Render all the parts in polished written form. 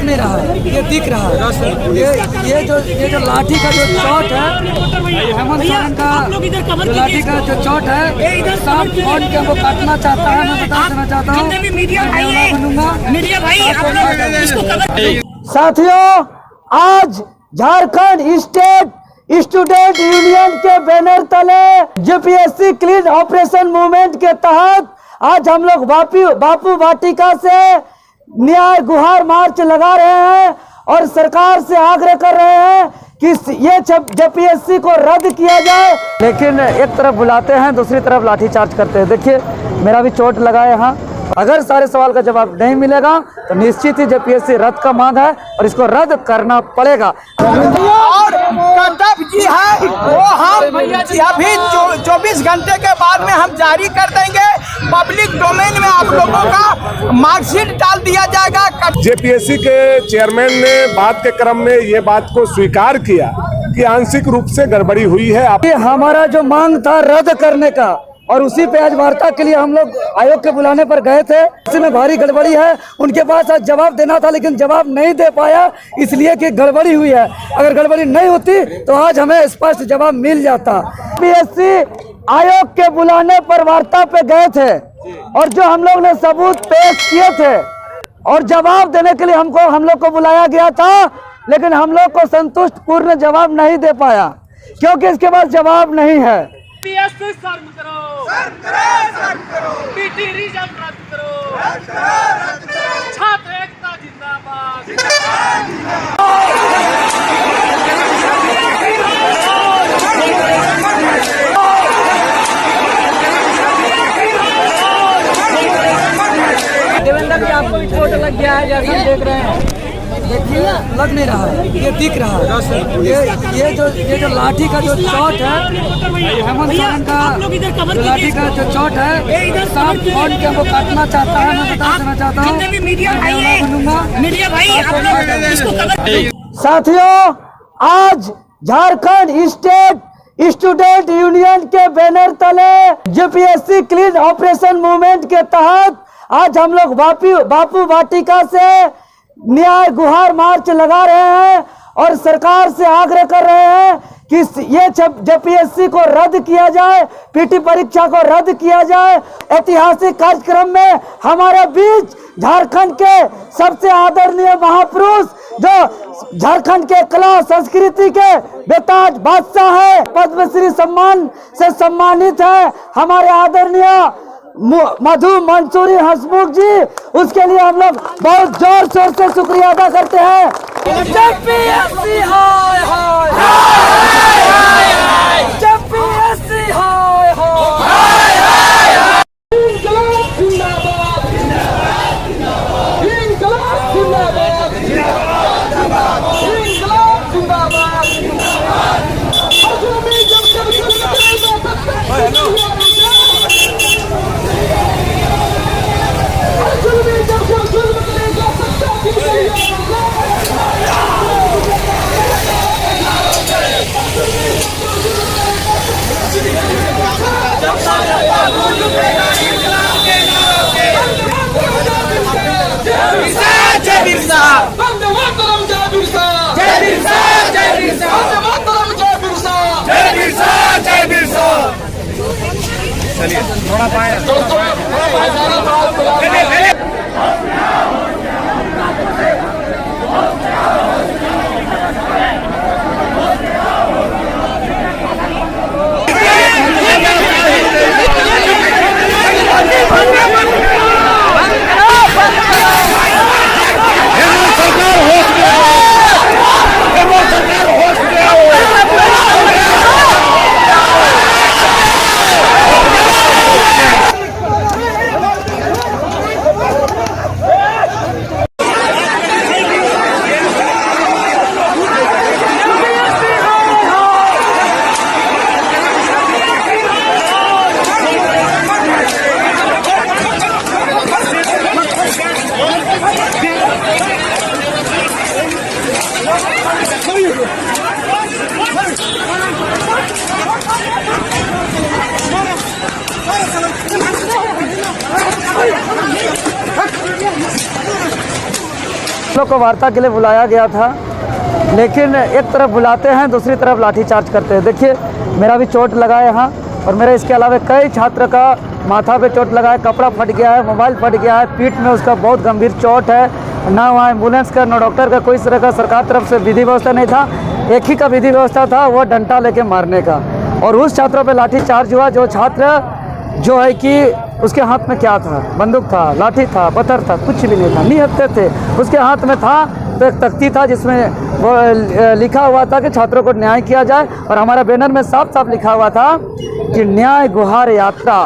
लग नहीं रहा है, ये दिख रहा है। ये जो लाठी का जो चोट है, हेमंत सोरेन का जो लाठी का जो चोट है, सांप फोन के हमको काटना चाहता है। मैं बता देना चाहता हूँ, साथियों, आज झारखंड स्टेट स्टूडेंट यूनियन के बैनर तले जेपीएससी क्लीन ऑपरेशन मूवमेंट के तहत आज हम लोग बापू वाटिका से न्याय गुहार मार्च लगा रहे हैं और सरकार से आग्रह कर रहे हैं कि ये जेपीएससी को रद्द किया जाए। लेकिन एक तरफ बुलाते हैं, दूसरी तरफ लाठीचार्ज करते हैं। देखिए, मेरा भी चोट लगा है यहाँ। अगर सारे सवाल का जवाब नहीं मिलेगा तो निश्चित ही जेपीएससी रद्द का मांग है और इसको रद्द करना पड़ेगा। और कर्तव्य जी है वो हम अभी 24 घंटे के बाद में हम जारी कर देंगे। पब्लिक डोमेन में आप लोगों का मार्कशीट डाल दिया जाएगा। जेपीएससी के चेयरमैन ने बात के क्रम में ये बात को स्वीकार किया कि आंशिक रूप से गड़बड़ी हुई है। हमारा जो मांग था रद्द करने का, और उसी पे आज वार्ता के लिए हम लोग आयोग के बुलाने पर गए थे। इसमें भारी गड़बड़ी है, उनके पास आज जवाब देना था लेकिन जवाब नहीं दे पाया, इसलिए कि गड़बड़ी हुई है। अगर गड़बड़ी नहीं होती तो आज हमें स्पष्ट जवाब मिल जाता। जेपीएससी आयोग के बुलाने पर वार्ता पे गए थे और जो हम लोग ने सबूत पेश किए थे और जवाब देने के लिए हम लोग को बुलाया गया था, लेकिन हम लोग को संतुष्ट पूर्ण जवाब नहीं दे पाया क्योंकि इसके पास जवाब नहीं है। शर्म करो, पीटी रिजल्ट रद्द करो, छात्र एकता जिंदाबाद। देवेंद्र जी, आपको भी चोट लग गया है जैसा हम देख रहे हैं। देखिए, लग नहीं रहा है, ये दिख रहा है। ये जो लाठी का जो चोट है, हेमंत सोरेन का जो लाठी का जो चोट है, सांप फोन के हमको काटना चाहता है। मैं बता देना चाहता हूँ, साथियों, आज झारखंड स्टेट स्टूडेंट यूनियन के बैनर तले जेपीएससी क्लीन ऑपरेशन मूवमेंट के तहत आज हम लोग बापू वाटिका से न्याय गुहार मार्च लगा रहे हैं और सरकार से आग्रह कर रहे हैं कि ये जेपीएससी को रद्द किया जाए, पीटी परीक्षा को रद्द किया जाए। ऐतिहासिक कार्यक्रम में हमारे बीच झारखंड के सबसे आदरणीय महापुरुष, जो झारखंड के कला संस्कृति के बेताज बादशाह है, पद्मश्री सम्मान से सम्मानित है, हमारे आदरणीय मधु मंसूरी हसमुख जी, उसके लिए हम लोग बहुत जोर शोर से शुक्रिया अदा करते हैं। जेपीएससी हाय हाय, जेपीएससी हाय हाय, इंकलाब जिंदाबाद, इंकलाब जिंदाबाद, इंकलाब जिंदाबाद। चलिए थोड़ा पाए लोग को वार्ता के लिए बुलाया गया था, लेकिन एक तरफ बुलाते हैं, दूसरी तरफ लाठीचार्ज करते हैं। देखिए मेरा भी चोट लगा है यहाँ, और मेरे इसके अलावा कई छात्र का माथा पे चोट लगा है, कपड़ा फट गया है, मोबाइल फट गया है, पीठ में उसका बहुत गंभीर चोट है। ना वहाँ एम्बुलेंस का, ना डॉक्टर का, कोई तरह का सरकार तरफ से विधि व्यवस्था नहीं था। एक ही का विधि व्यवस्था था, वो डंडा लेके मारने का। और उस छात्रों पे लाठीचार्ज हुआ। जो छात्र जो है कि उसके हाथ में क्या था, बंदूक था, लाठी था, पत्थर था, कुछ भी नहीं था, निहत्थे थे। उसके हाथ में था तो एक तख्ती था जिसमें वो लिखा हुआ था कि छात्रों को न्याय किया जाए, और हमारा बैनर में साफ साफ लिखा हुआ था कि न्याय गुहार यात्रा,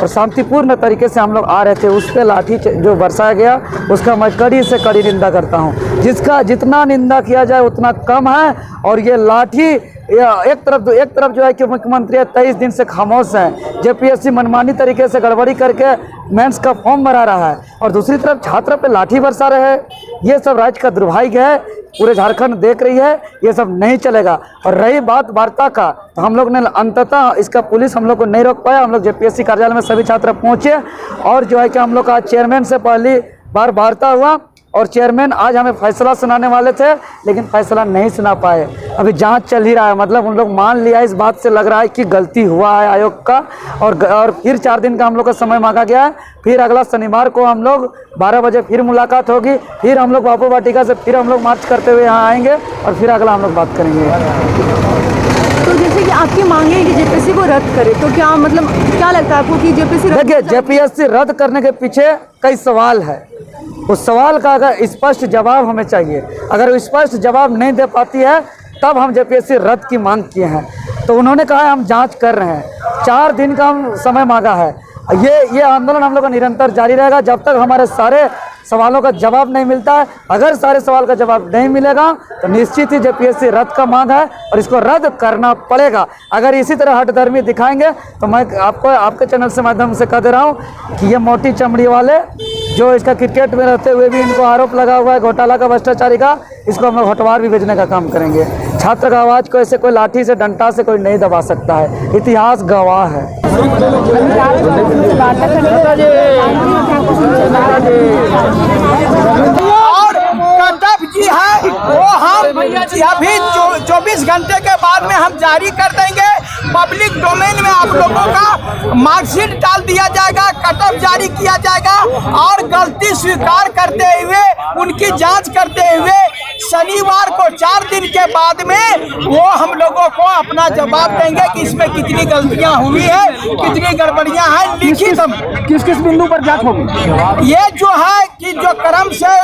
और शांतिपूर्ण तरीके से हम लोग आ रहे थे। उस पर लाठी जो बरसाया गया उसका मैं कड़ी से कड़ी निंदा करता हूँ। जिसका जितना निंदा किया जाए उतना कम है। और ये लाठी एक तरफ जो है कि मुख्यमंत्री 23 दिन से खामोश हैं, जेपीएससी मनमानी तरीके से गड़बड़ी करके मेंस का फॉर्म भरा रहा है, और दूसरी तरफ छात्र पे लाठी बरसा रहे हैं। ये सब राज्य का दुर्भाग्य है, पूरे झारखंड देख रही है, ये सब नहीं चलेगा। और रही बात वार्ता का, तो हम लोग ने अंततः इसका पुलिस हम लोग को नहीं रोक पाया। हम लोग जेपीएससी कार्यालय में सभी छात्र पहुँचे, और जो है कि हम लोग का चेयरमैन से पहली बार वार्ता हुआ, और चेयरमैन आज हमें फैसला सुनाने वाले थे, लेकिन फैसला नहीं सुना पाए। अभी जांच चल ही रहा है, मतलब उन लोग मान लिया, इस बात से लग रहा है कि गलती हुआ है आयोग का। और फिर 4 दिन का हम लोग का समय मांगा गया है। फिर अगला शनिवार को हम लोग 12 बजे फिर मुलाकात होगी। फिर हम लोग बापू वाटिका से फिर हम लोग मार्च करते हुए यहाँ आएंगे, और फिर अगला हम लोग बात करेंगे। तो जैसे कि आपकी मांग है कि जेपीएससी को रद्द करे, तो क्या मतलब क्या लगता है आपको कि जेपीएससी? देखिए, जेपीएससी रद्द करने के पीछे कई सवाल है। उस सवाल का अगर स्पष्ट जवाब हमें चाहिए। अगर वो स्पष्ट जवाब नहीं दे पाती है तब हम जेपीएससी रद्द की मांग किए हैं। तो उन्होंने कहा है हम जांच कर रहे हैं, 4 दिन का हम समय मांगा है। ये आंदोलन हम लोग का निरंतर जारी रहेगा जब तक हमारे सारे सवालों का जवाब नहीं मिलता है। अगर सारे सवाल का जवाब नहीं मिलेगा तो निश्चित ही जेपीएससी रद्द का मांग है, और इसको रद्द करना पड़ेगा। अगर इसी तरह हठधर्मी दिखाएंगे तो मैं आपको आपके चैनल से माध्यम से कह दे रहा हूँ कि ये मोटी चमड़ी वाले जो इसका क्रिकेट में रहते हुए भी इनको आरोप लगा हुआ है घोटाला का, भ्रष्टाचारी का, इसको हम लोग हटवार भी भेजने का काम करेंगे। छात्र का आवाज़ को ऐसे कोई लाठी से, डंडा से कोई नहीं दबा सकता है, इतिहास गवाह है। और कटप जी है वो हम अभी 24 घंटे के बाद में हम जारी कर देंगे। पब्लिक डोमेन में आप लोगों का मार्कशीट डाल दिया जाएगा, कटअप जारी किया जाएगा, और गलती स्वीकार करते हुए उनकी जांच करते हुए शनिवार को 4 दिन के बाद में वो हम लोगों को अपना जवाब देंगे कि इसमें कितनी गलतियां हुई है, कितनी गड़बड़ियां हैं। लिखित किस किस बिंदु पर जांच होगी? ये जो है कि जो क्रम से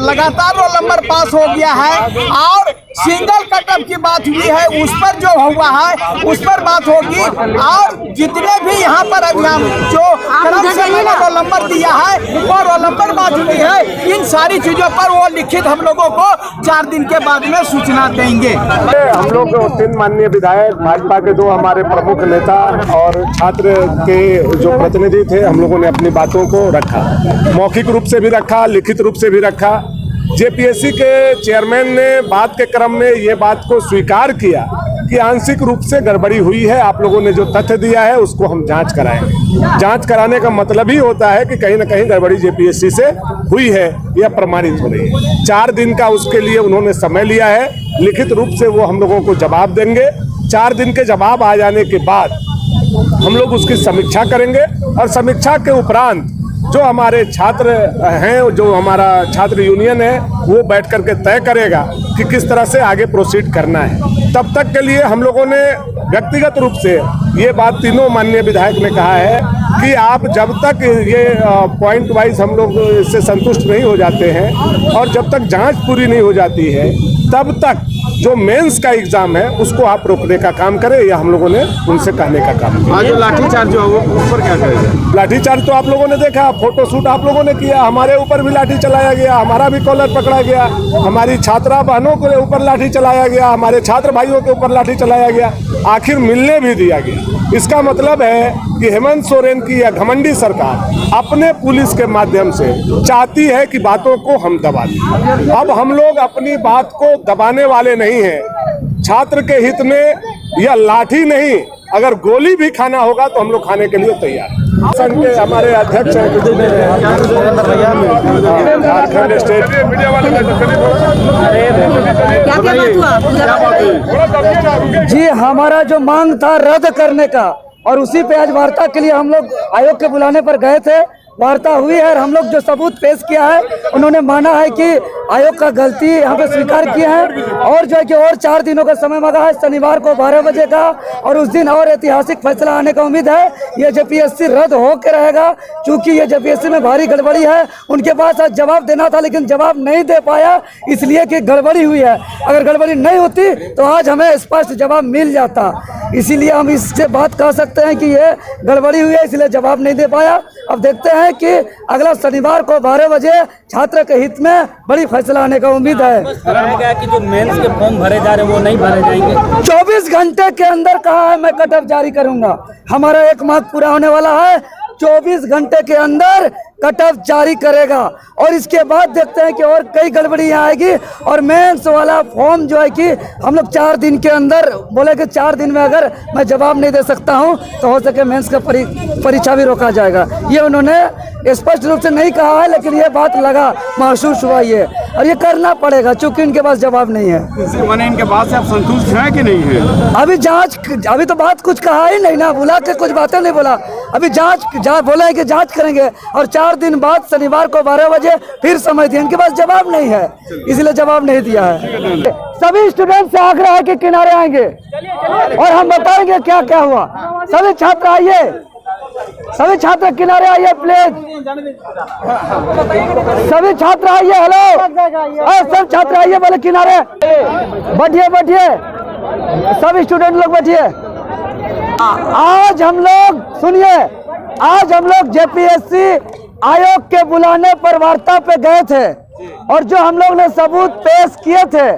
लगातार रोल नंबर पास हो गया है, और सिंगल कटअप की बात हुई है उस पर जो हुआ है उस पर बात होगी, और जितने भी यहाँ पर अभियान जो क्रम से रोल नंबर दिया है वो रोल नंबर बात हुई है, इन सारी चीजों पर वो लिखित हम लोगों को 4 दिन के बाद में सूचना देंगे। हम लोग 3 माननीय विधायक, भाजपा के 2 हमारे प्रमुख नेता और छात्र के जो प्रतिनिधि थे, हम लोगों ने अपनी बातों को रखा, मौखिक रूप से भी रखा, लिखित रूप से भी रखा। जेपीएससी के चेयरमैन ने बात के क्रम में ये बात को स्वीकार किया कि आंशिक रूप से गड़बड़ी हुई है। आप लोगों ने जो तथ्य दिया है उसको हम जांच कराएंगे। जांच कराने का मतलब ही होता है कि कहीं ना कहीं गड़बड़ी जेपीएससी से हुई है, यह प्रमाणित हो रही है। 4 दिन का उसके लिए उन्होंने समय लिया है, लिखित रूप से वो हम लोगों को जवाब देंगे। 4 दिन के जवाब आ जाने के बाद हम लोग उसकी समीक्षा करेंगे, और समीक्षा के उपरांत जो हमारे छात्र हैं, जो हमारा छात्र यूनियन है, वो बैठ करके तय करेगा कि किस तरह से आगे प्रोसीड करना है। तब तक के लिए हम लोगों ने व्यक्तिगत रूप से ये बात तीनों माननीय विधायक ने कहा है कि आप जब तक ये पॉइंट वाइज हम लोग इससे संतुष्ट नहीं हो जाते हैं, और जब तक जांच पूरी नहीं हो जाती है, तब तक जो मेंस का एग्जाम है उसको आप रोकने का काम करें, या हम लोगों ने उनसे कहने का काम किया। आज लाठीचार्ज जो है उस पर क्या करेगा? लाठीचार्ज तो आप लोगों ने देखा, फोटोशूट आप लोगों ने किया, हमारे ऊपर भी लाठी चलाया गया, हमारा भी कॉलर पकड़ा गया, हमारी छात्रा बहनों के ऊपर लाठी चलाया गया, हमारे छात्र भाइयों के ऊपर लाठी चलाया गया, आखिर मिलने भी दिया गया। इसका मतलब है कि हेमंत सोरेन की यह घमंडी सरकार अपने पुलिस के माध्यम से चाहती है कि बातों को हम दबा दें। अब हम लोग अपनी बात को दबाने वाले नहीं हैं। छात्र के हित में यह लाठी नहीं, अगर गोली भी खाना होगा तो हम लोग खाने के लिए तैयार हैं। संघ के हमारे अध्यक्ष हैं झारखंड स्टेट। जी हमारा जो मांग था रद्द करने का, और उसी पे आज वार्ता के लिए हम लोग आयोग के बुलाने पर गए थे। वार्ता हुई है और हम लोग जो सबूत पेश किया है, उन्होंने माना है कि आयोग का गलती यहाँ पे स्वीकार किया है, और जो है कि और 4 दिनों का समय मांगा है, शनिवार को 12 बजे का, और उस दिन और ऐतिहासिक फैसला आने का उम्मीद है। ये जेपीएससी रद्द होकर रहेगा, क्योंकि ये जेपीएससी में भारी गड़बड़ी है। उनके पास आज जवाब देना था, लेकिन जवाब नहीं दे पाया, इसलिए कि गड़बड़ी हुई है। अगर गड़बड़ी नहीं होती तो आज हमें स्पष्ट जवाब मिल जाता। इसीलिए हम इससे बात कह सकते हैं कि ये गड़बड़ी हुई है, इसलिए जवाब नहीं दे पाया। अब देखते हैं कि अगला शनिवार को 12 बजे छात्र के हित में बड़ी फैसला आने का उम्मीद है। गया कि जो मेंस के फॉर्म भरे जा रहे हैं वो नहीं भरे जाएंगे। 24 घंटे के अंदर कहा है मैं कट ऑफ जारी करूंगा। हमारा 1 माह पूरा होने वाला है, 24 घंटे के अंदर कट ऑफ जारी करेगा, और इसके बाद देखते हैं कि और कई गड़बड़ियाँ आएगी। और मेंस वाला फॉर्म जो है कि हम लोग 4 दिन के अंदर बोले कि 4 दिन में अगर मैं जवाब नहीं दे सकता हूं तो हो सके मेंस का परीक्षा भी रोका जाएगा। ये उन्होंने स्पष्ट रूप से नहीं कहा है, लेकिन ये बात लगा, महसूस हुआ ये, और ये करना पड़ेगा क्योंकि इनके पास जवाब नहीं है। मैंने इनके बात से आप संतुष्ट हैं कि नहीं है? अभी तो बात कुछ कहा ही नहीं ना, बुला के कुछ बातें नहीं बोला। अभी जांच बोला है कि जांच करेंगे, और 4 दिन बाद शनिवार को 12 बजे फिर समय दिया। इनके पास जवाब नहीं है, इसलिए जवाब नहीं दिया है। सभी स्टूडेंट से आग्रह है कि किनारे आएंगे और हम बताएंगे क्या क्या हुआ। सभी छात्र आइए, सभी छात्र किनारे आइए प्लीज। सभी छात्र आइए, हेलो, सब छात्र आइए, बोले किनारे बैठिए, सभी स्टूडेंट लोग बैठिए। आज हम लोग सुनिए, आज हम लोग जेपीएससी आयोग के बुलाने पर वार्ता पे गए थे, और जो हम लोग ने सबूत पेश किए थे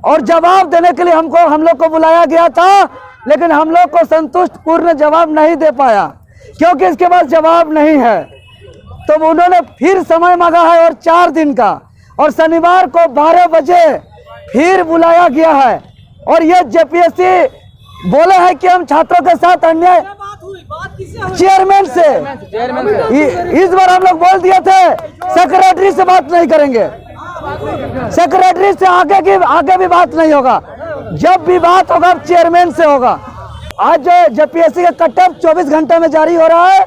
और जवाब देने के लिए हम लोग को बुलाया गया था, लेकिन हम लोग को संतुष्ट पूर्ण जवाब नहीं दे पाया क्योंकि इसके पास जवाब नहीं है। तो उन्होंने फिर समय मांगा है और 4 दिन का, और शनिवार को 12 बजे फिर बुलाया गया है। और ये जेपीएससी बोले हैं कि हम छात्रों के साथ अन्याय, चेयरमैन से इस बार हम लोग बोल दिए थे सेक्रेटरी से बात नहीं करेंगे, सेक्रेटरी से आगे भी बात नहीं होगा, जब भी बात होगा चेयरमैन से होगा। आज जो जेपीएससी का कट ऑफ 24 घंटे में जारी हो रहा है,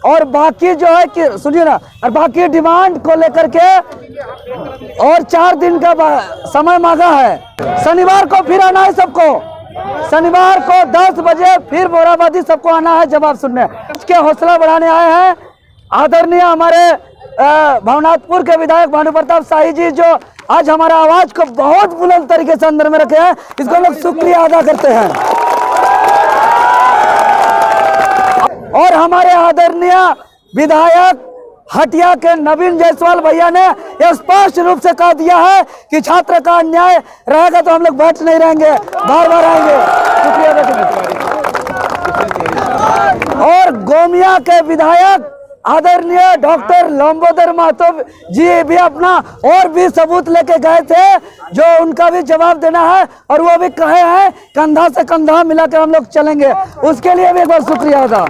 और बाकी जो है कि सुनिए ना, और बाकी डिमांड को लेकर के और 4 दिन का समय मांगा है। शनिवार को फिर आना है सबको, शनिवार को 10 बजे फिर मोराबादी सबको आना है जवाब सुनने। इसके हौसला बढ़ाने आए हैं आदरणीय हमारे भवनाथपुर के विधायक भानु प्रताप शाही जी, जो आज हमारा आवाज को बहुत बुलंद तरीके से अंदर में रखे हैं। इसको हम लोग शुक्रिया अदा करते हैं। और हमारे आदरणीय विधायक हटिया के नवीन जायसवाल भैया ने स्पष्ट रूप से कह दिया है कि छात्र का अन्याय रहेगा तो हम लोग बैठ नहीं रहेंगे, बार बार आएंगे। और गोमिया के विधायक आदरणीय डॉक्टर लंबोदर महतो जी भी अपना और भी सबूत लेके गए थे, जो उनका भी जवाब देना है, और वो भी कहे हैं कंधा से कंधा मिलाकर हम लोग चलेंगे। उसके लिए भी एक बार शुक्रिया अदा।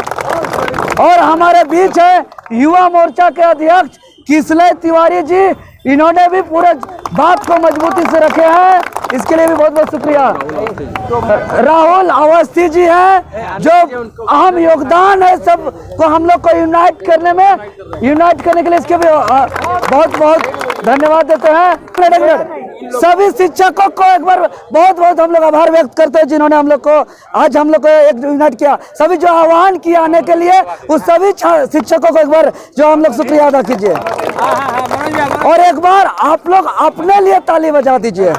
और हमारे बीच है युवा मोर्चा के अध्यक्ष किसले तिवारी जी, इन्होंने भी पूरे बात को मजबूती से रखे हैं, इसके लिए भी बहुत बहुत शुक्रिया। राहुल अवस्थी जी हैं, जो अहम योगदान है सब को हम लोग को यूनाइट करने के लिए इसके भी बहुत बहुत धन्यवाद देते हैं। सभी शिक्षकों को एक बार बहुत बहुत हम लोग आभार व्यक्त करते हैं, जिन्होंने हम लोग को आज हम लोग को एक यूनाइट किया। सभी जो आह्वान किया आने के लिए, उस सभी शिक्षकों को एक बार जो हम लोग शुक्रिया अदा कीजिए, और एक बार आप लोग अपने लिए ताली बजा दीजिए।